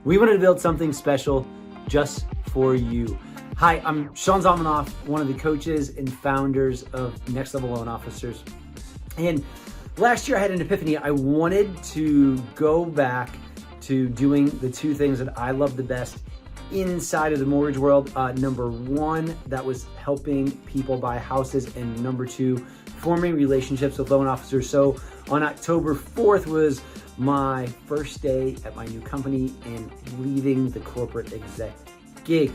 We wanted to build something special just for you. Hi, I'm Sean Zalmanoff, one of the coaches and founders of Next Level Loan Officers. And last year I had an epiphany. I wanted to go back to doing the two things that I love the best inside of the mortgage world. Number one, that was helping people buy houses, and number two, forming relationships with loan officers. So on October 4th was my first day at my new company and leaving the corporate exec gig.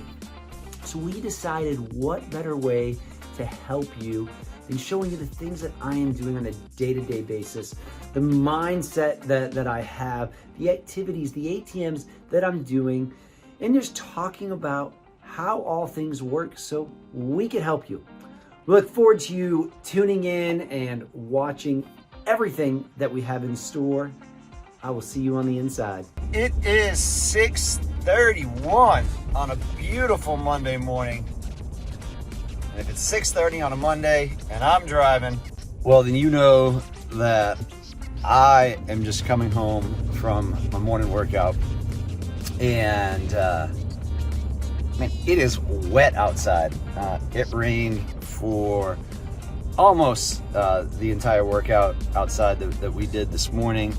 So we decided what better way to help you than showing you the things that I am doing on a day-to-day basis, the mindset that I have, the activities, the ATMs that I'm doing, and just talking about how all things work so we can help you. We look forward to you tuning in and watching everything that we have in store. I will see you on the inside. It is 6:31 on a beautiful Monday morning. And if it's 6:30 on a Monday and I'm driving, well, then you know that I am just coming home from a morning workout. And man, it is wet outside. It rained for almost the entire workout outside that we did this morning.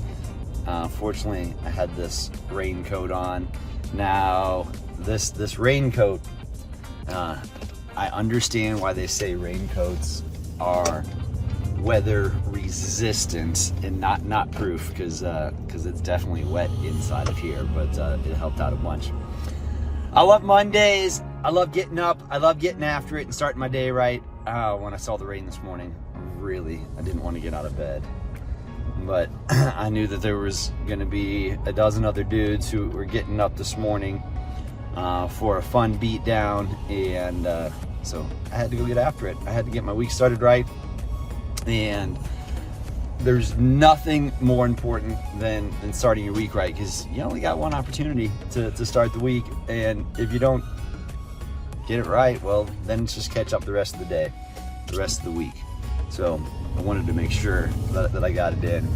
Fortunately, I had this raincoat on. Now, this raincoat, I understand why they say raincoats are weather resistant and not proof, because it's definitely wet inside of here, but it helped out a bunch. I love Mondays. I love getting up. I love getting after it and starting my day right. When I saw the rain this morning, I didn't want to get out of bed. But I knew that there was going to be a dozen other dudes who were getting up this morning for a fun beat down, and so I had to go get after it. I had to get my week started right, and there's nothing more important than starting your week right, because you only got one opportunity to start the week, and if you don't get it right, well, then it's just catch up the rest of the day, the rest of the week. So I wanted to make sure that I got it in.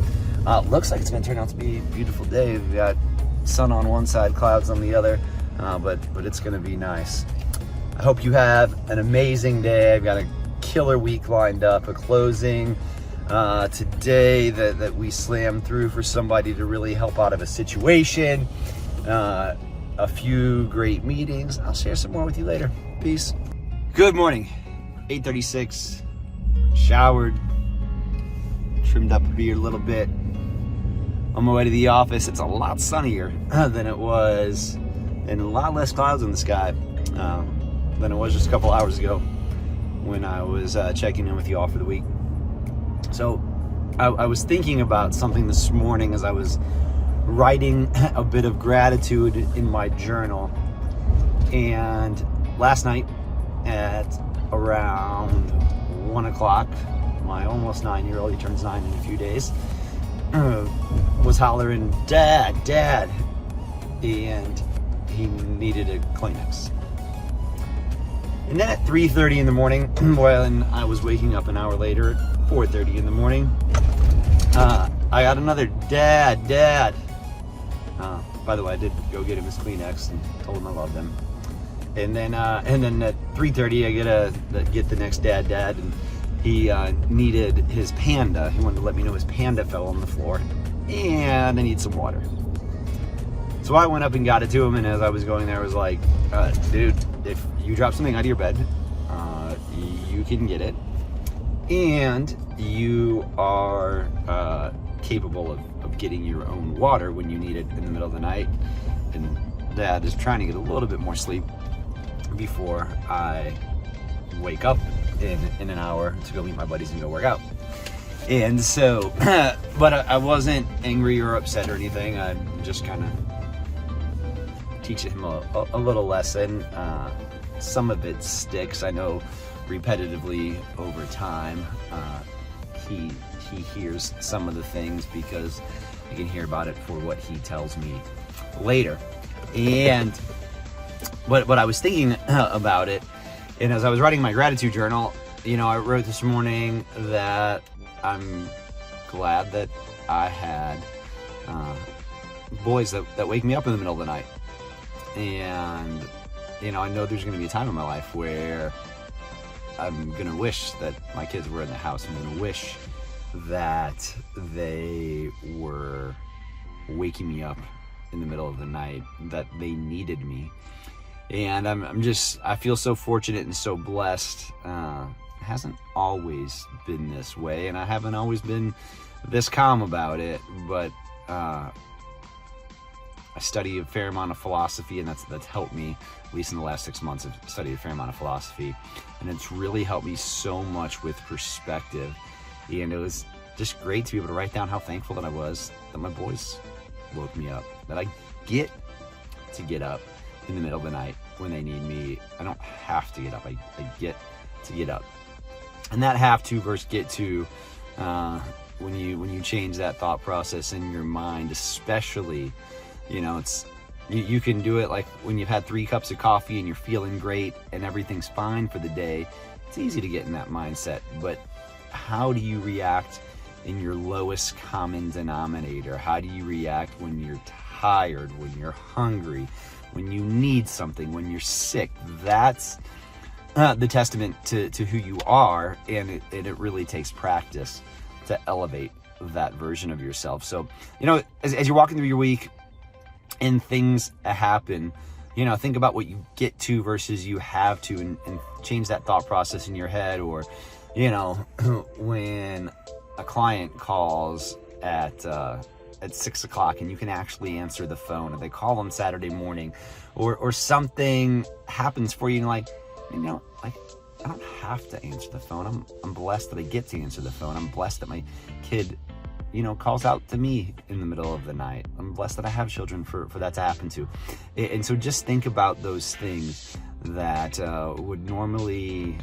Looks like it's going to turn out to be a beautiful day. We've got sun on one side, clouds on the other, but it's going to be nice. I hope you have an amazing day. I've got a killer week lined up, a closing today that we slammed through for somebody to really help out of a situation. A few great meetings. I'll share some more with you later. Peace. Good morning. 8:36. Showered, trimmed up a beard a little bit. On my way to the office. It's a lot sunnier than it was, and a lot less clouds in the sky than it was just a couple hours ago when I was checking in with you all for the week. So I was thinking about something this morning as I was writing a bit of gratitude in my journal. And last night at around 1 o'clock, my almost 9-year-old, he turns 9 in a few days, was hollering, Dad, Dad, and he needed a Kleenex. And then at 3:30 in the morning, when I was waking up an hour later at 4:30 in the morning, I got another Dad, Dad. By the way, I did go get him his Kleenex and told him I loved him. And then at 3:30, I get the next Dad, Dad, and he needed his Panda. He wanted to let me know his Panda fell on the floor, and I need some water. So I went up and got it to him, and as I was going there, I was like, dude, if you drop something out of your bed, you can get it, and you are capable of getting your own water when you need it in the middle of the night. And Dad is trying to get a little bit more sleep before I wake up in an hour to go meet my buddies and go work out. And so, but I wasn't angry or upset or anything. I just kind of teaching him a little lesson. Some of it sticks, I know, repetitively over time. He hears some of the things because I can hear about it for what he tells me later. And what I was thinking about it, and as I was writing my gratitude journal, you know, I wrote this morning that I'm glad that I had boys that wake me up in the middle of the night. And, I know there's going to be a time in my life where I'm going to wish that my kids were in the house. I'm going to wish that they were waking me up in the middle of the night, that they needed me. And I feel so fortunate and so blessed. It hasn't always been this way, and I haven't always been this calm about it, but I study a fair amount of philosophy, and that's helped me, at least in the last 6 months. I've studied a fair amount of philosophy, and it's really helped me so much with perspective. And it was just great to be able to write down how thankful that I was that my boys woke me up, that I get to get up in the middle of the night when they need me. I don't have to get up. I get to get up. And that have to versus get to, when you change that thought process in your mind, especially, it's you can do it like when you've had 3 cups of coffee and you're feeling great and everything's fine for the day. It's easy to get in that mindset, but how do you react in your lowest common denominator? How do you react when you're tired, when you're hungry, when you need something, when you're sick? That's the testament to who you are, and it really takes practice to elevate that version of yourself. So, as you're walking through your week and things happen, think about what you get to versus you have to, and change that thought process in your head. Or, when a client calls at 6 o'clock and you can actually answer the phone, or they call on Saturday morning, or something happens for you, and I don't have to answer the phone. I'm blessed that I get to answer the phone. I'm blessed that my kid, calls out to me in the middle of the night. I'm blessed that I have children for that to happen to. And so just think about those things that would normally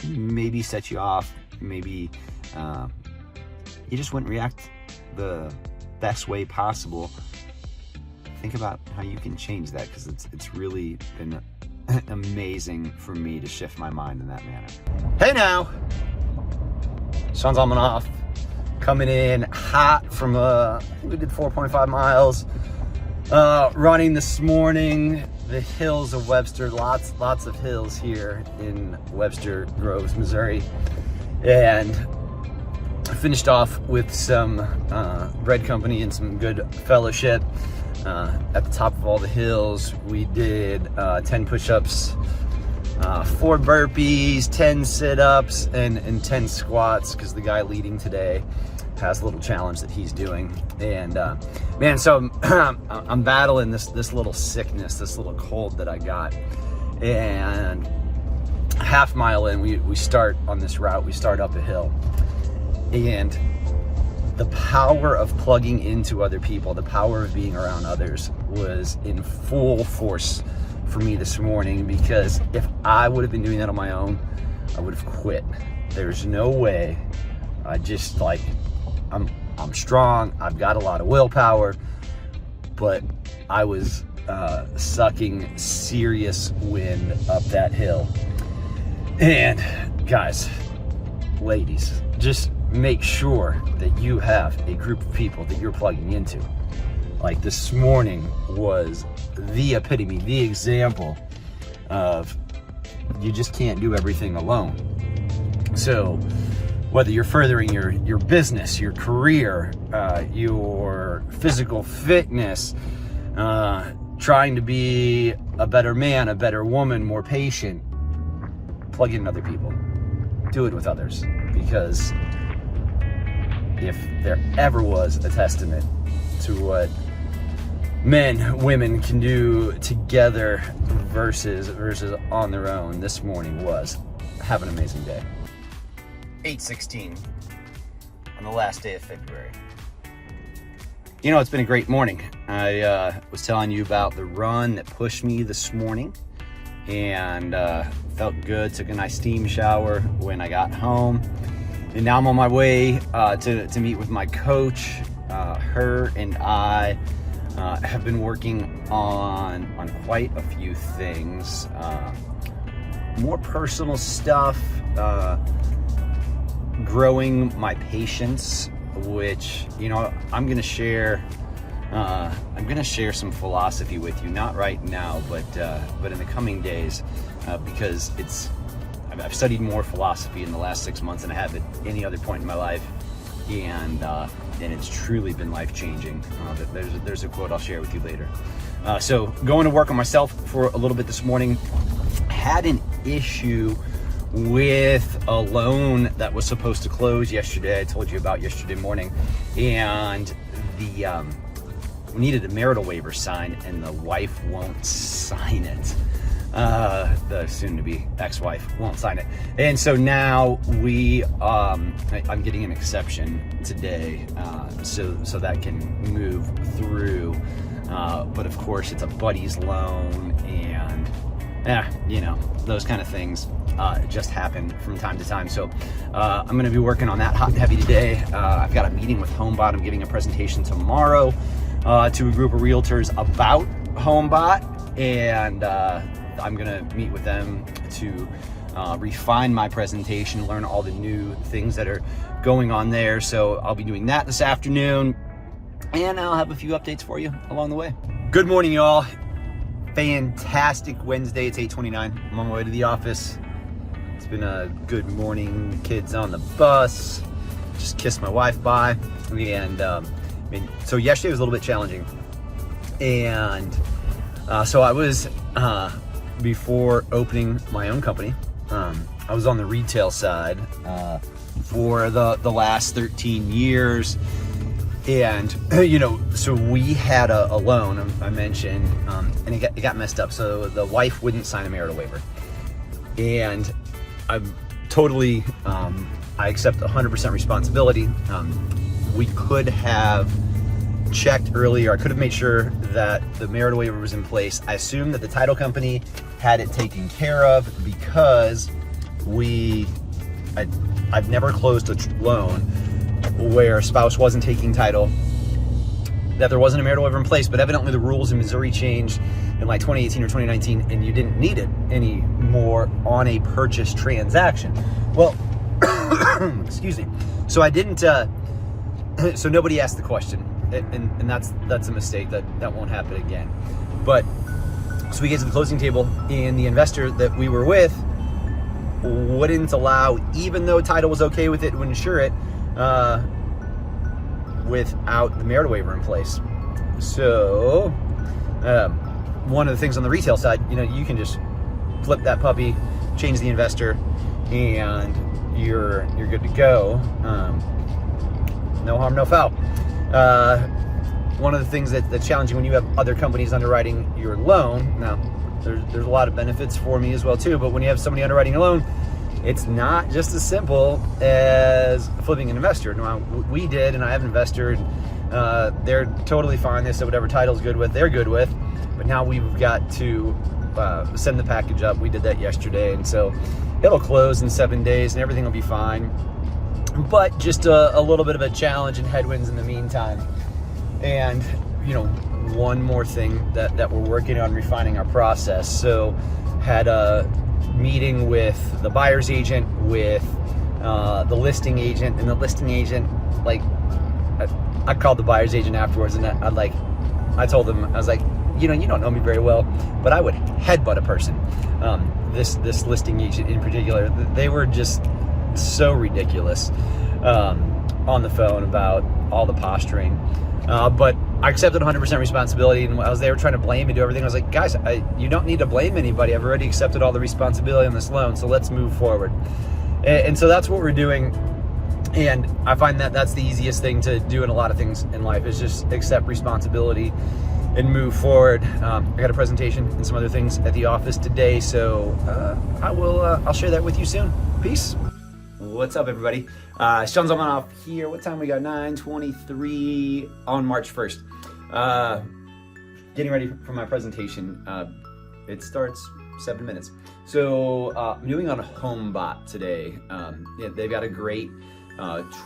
maybe set you off. Maybe you just wouldn't react the best way possible. Think about how you can change that, because it's really been amazing for me to shift my mind in that manner. Hey now, Sean Zalmanoff coming in hot from we did 4.5 miles running this morning, the hills of Webster. Lots of hills here in Webster Groves, Missouri. And I finished off with some bread company and some good fellowship. At the top of all the hills, we did 10 push-ups, 4 burpees, 10 sit-ups, and 10 squats, because the guy leading today has a little challenge that he's doing. And man, so I'm battling this little sickness, this little cold that I got. And a half mile in, we start on this route, we start up a hill. And the power of plugging into other people, the power of being around others was in full force for me this morning, because if I would have been doing that on my own, I would have quit. There's no way. I'm strong, I've got a lot of willpower, but I was sucking serious wind up that hill. And guys, ladies, just make sure that you have a group of people that you're plugging into. Like this morning was the epitome, the example of you just can't do everything alone. So whether you're furthering your business, your career, your physical fitness, trying to be a better man, a better woman, more patient, plug in other people. Do it with others, because if there ever was a testament to what men, women can do together versus on their own, this morning was. Have an amazing day. 8:16 on the last day of February. It's been a great morning. I was telling you about the run that pushed me this morning, and felt good. Took a nice steam shower when I got home, and now I'm on my way to meet with my coach. Her and I have been working on quite a few things, more personal stuff, growing my patience, which I'm going to share I'm going to share some philosophy with you, not right now, but in the coming days, because I've studied more philosophy in the last 6 months than I have at any other point in my life, and it's truly been life-changing. There's a quote I'll share with you later. So going to work on myself for a little bit this morning. Had an issue with a loan that was supposed to close yesterday. I told you about yesterday morning, and we needed a marital waiver signed, and the wife won't sign it. The soon-to-be ex-wife won't sign it, and so now I'm getting an exception today, so that can move through. But of course, it's a buddy's loan, and those kind of things just happen from time to time. So I'm going to be working on that hot and heavy today. I've got a meeting with HomeBot. I'm giving a presentation tomorrow to a group of realtors about HomeBot, and I'm going to meet with them to refine my presentation, learn all the new things that are going on there. So I'll be doing that this afternoon, and I'll have a few updates for you along the way. Good morning, y'all. Fantastic Wednesday. It's 8:29. I'm on my way to the office. It's been a good morning. Kids on the bus. Just kissed my wife bye. And so yesterday was a little bit challenging. And so I was, before opening my own company, I was on the retail side for the last 13 years. And, so we had a loan, I mentioned, and it got messed up. So the wife wouldn't sign a marital waiver. And I'm totally, I accept 100% responsibility. We could have checked earlier. I could have made sure that the marital waiver was in place. I assumed that the title company had it taken care of because I've never closed a loan where a spouse wasn't taking title, that there wasn't a marital waiver in place, but evidently the rules in Missouri changed in like 2018 or 2019, and you didn't need it anymore on a purchase transaction. Well, excuse me. So I didn't, so nobody asked the question, and that's a mistake. That won't happen again. But, so we get to the closing table, and the investor that we were with wouldn't allow, even though title was okay with it, would insure it, without the marital waiver in place. So one of the things on the retail side, you can just flip that puppy, change the investor, and you're good to go. No harm, no foul. One of the things that's challenging when you have other companies underwriting your loan, now there's a lot of benefits for me as well too, but when you have somebody underwriting your loan, it's not just as simple as flipping an investor. Now, we did, and I have an investor, and they're totally fine. They said whatever title's good with, they're good with. But now we've got to send the package up. We did that yesterday, and so it'll close in 7 days, and everything will be fine. But just a little bit of a challenge and headwinds in the meantime. And, one more thing that we're working on refining our process. So had a meeting with the buyer's agent, with the listing agent, and the listing agent, I called the buyer's agent afterwards, and I told him, I was like, you don't know me very well, but I would headbutt a person. This listing agent in particular, they were just so ridiculous on the phone about all the posturing. But I accepted 100% responsibility, and I was there trying to blame and do everything. I was like, guys, you don't need to blame anybody. I've already accepted all the responsibility on this loan, so let's move forward. And so that's what we're doing. And I find that that's the easiest thing to do in a lot of things in life, is just accept responsibility and move forward. I got a presentation and some other things at the office today, so I'll share that with you soon. Peace. What's up, everybody? Sean Zalmanoff here. What time we got? 9:23 on March 1st. Getting ready for my presentation. It starts 7 minutes. So I'm doing on a HomeBot today. They've got a great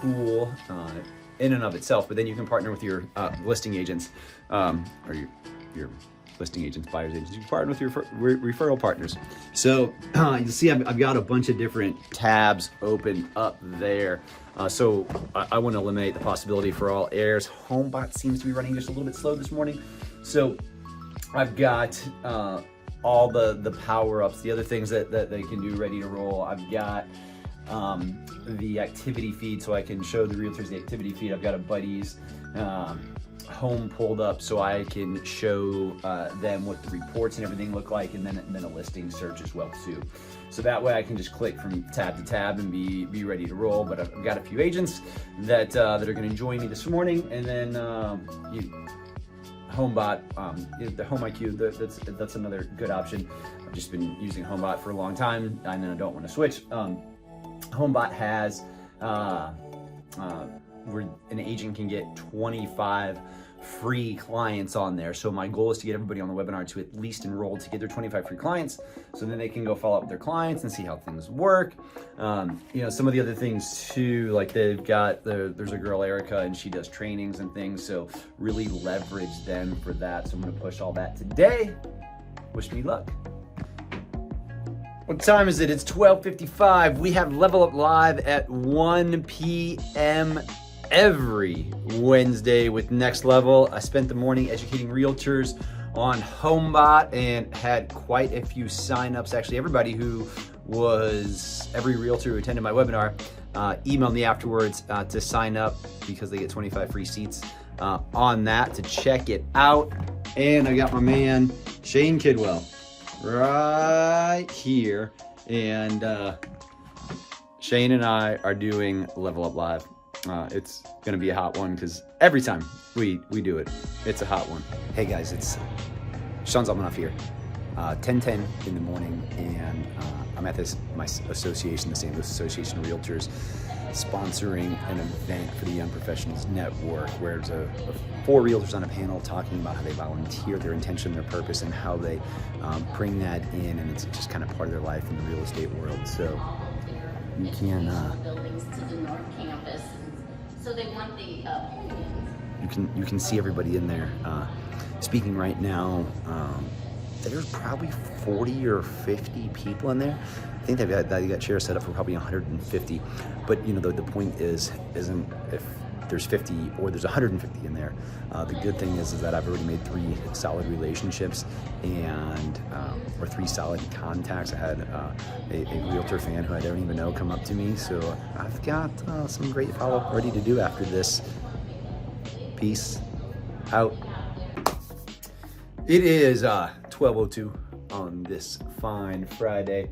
tool in and of itself, but then you can partner with your listing agents, or your listing agents, buyer's agents. You can partner with your referral partners. So you'll see I've got a bunch of different tabs open up there. So I want to eliminate the possibility for all errors. HomeBot seems to be running just a little bit slow this morning. So I've got all the power-ups, the other things that they can do ready to roll. I've got the activity feed, so I can show the realtors the activity feed. I've got a buddy's home pulled up so I can show them what the reports and everything look like, and then a listing search as well too. So that way I can just click from tab to tab and be ready to roll. But I've got a few agents that are going to join me this morning, and then HomeBot, the Home IQ, that's another good option. I've just been using HomeBot for a long time, and I don't want to switch. HomeBot has where an agent can get 25 free clients on there. So my goal is to get everybody on the webinar to at least enroll to get their 25 free clients, so then they can go follow up with their clients and see how things work. Some of the other things too, like they've got there's a girl, Erica, and she does trainings and things, so really leverage them for that. So I'm going to push all that today. Wish me luck. What time is it? It's 12:55. We have Level Up Live at 1 p.m. every Wednesday with Next Level. I spent the morning educating realtors on HomeBot and had quite a few signups. Actually, every realtor who attended my webinar emailed me afterwards to sign up because they get 25 free seats on that to check it out. And I got my man, Shane Kidwell, right here. And Shane and I are doing Level Up Live. It's gonna be a hot one because every time we do it, it's a hot one. Hey guys, it's Sean Zalmanoff here. 10:10 in the morning, and I'm at my association, the St. Louis Association of Realtors, sponsoring an event for the Young Professionals Network, where there's 4 realtors on a panel talking about how they volunteer, their intention, their purpose, and how they bring that in, and it's just kind of part of their life in the real estate world. So you can buildings to the north campus. So they want the you can see everybody in there speaking right now. There's probably 40 or 50 people in there. I think they've got chairs set up for probably 150. But the point isn't if there's 50 or there's 150 in there. The good thing is that I've already made 3 solid relationships and or 3 solid contacts. I had a realtor fan who I don't even know come up to me. So I've got some great follow-up ready to do after this. Peace out. It is 12:02 on this fine Friday.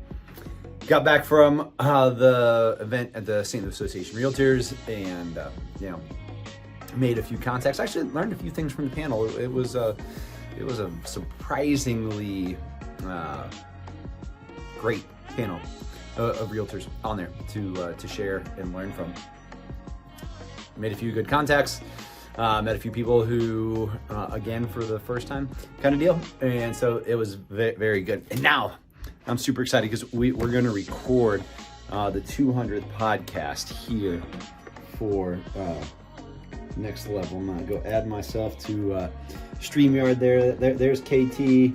Got back from the event at the St. Louis Association of Realtors, and made a few contacts. Actually learned a few things from the panel. It was a surprisingly great panel of realtors on there to share and learn from. Made a few good contacts. Met a few people who, again, for the first time kind of deal. And so it was very good. And now I'm super excited because we're going to record the 200th podcast here for Next Level. I'm going to go add myself to StreamYard there's KT.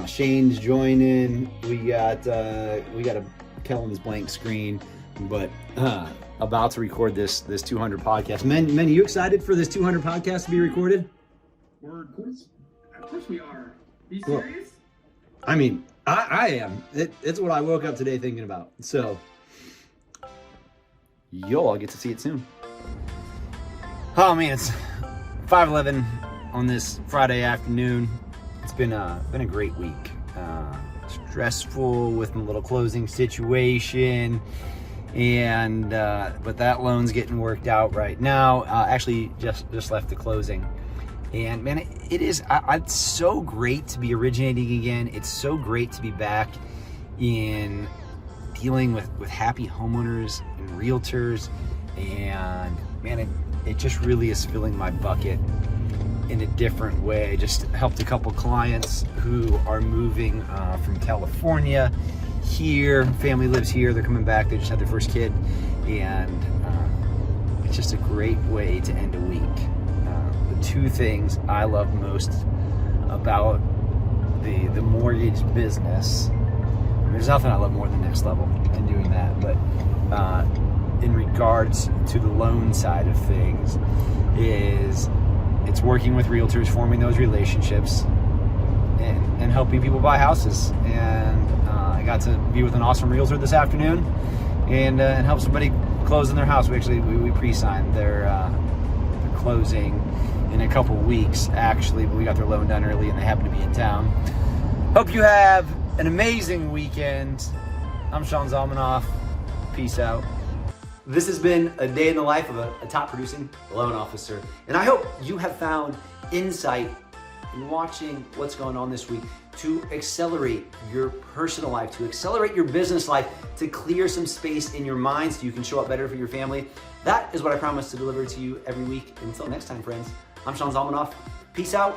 Shane's joining. We got a Kellen's blank screen, but about to record this 200 podcast. Men, are you excited for this 200 podcast to be recorded? Of course we are. Are you serious? I mean, I am. It's what I woke up today thinking about. So, you'll all get to see it soon. Oh man, it's 5:11 on this Friday afternoon. It's been a great week. Stressful with my little closing situation. And but that loan's getting worked out right now. Actually just left the closing, and man, it's so great to be originating again. It's so great to be back in dealing with happy homeowners and realtors, and man, it just really is filling my bucket in a different way. I just helped a couple clients who are moving from California here. Family lives here. They're coming back. They just had their first kid, and it's just a great way to end a week. The 2 things I love most about the mortgage business. There's nothing I love more than Next Level and doing that, but in regards to the loan side of things is it's working with realtors, forming those relationships, and helping people buy houses. And I got to be with an awesome realtor this afternoon and help somebody close on their house. We pre-signed their closing in a couple weeks, actually, but we got their loan done early and they happen to be in town. Hope you have an amazing weekend. I'm Sean Zalmanoff. Peace out. This has been a day in the life of a top producing loan officer. And I hope you have found insight in watching what's going on this week to accelerate your personal life, to accelerate your business life, to clear some space in your mind so you can show up better for your family. That is what I promise to deliver to you every week. Until next time, friends, I'm Sean Zalmanoff. Peace out.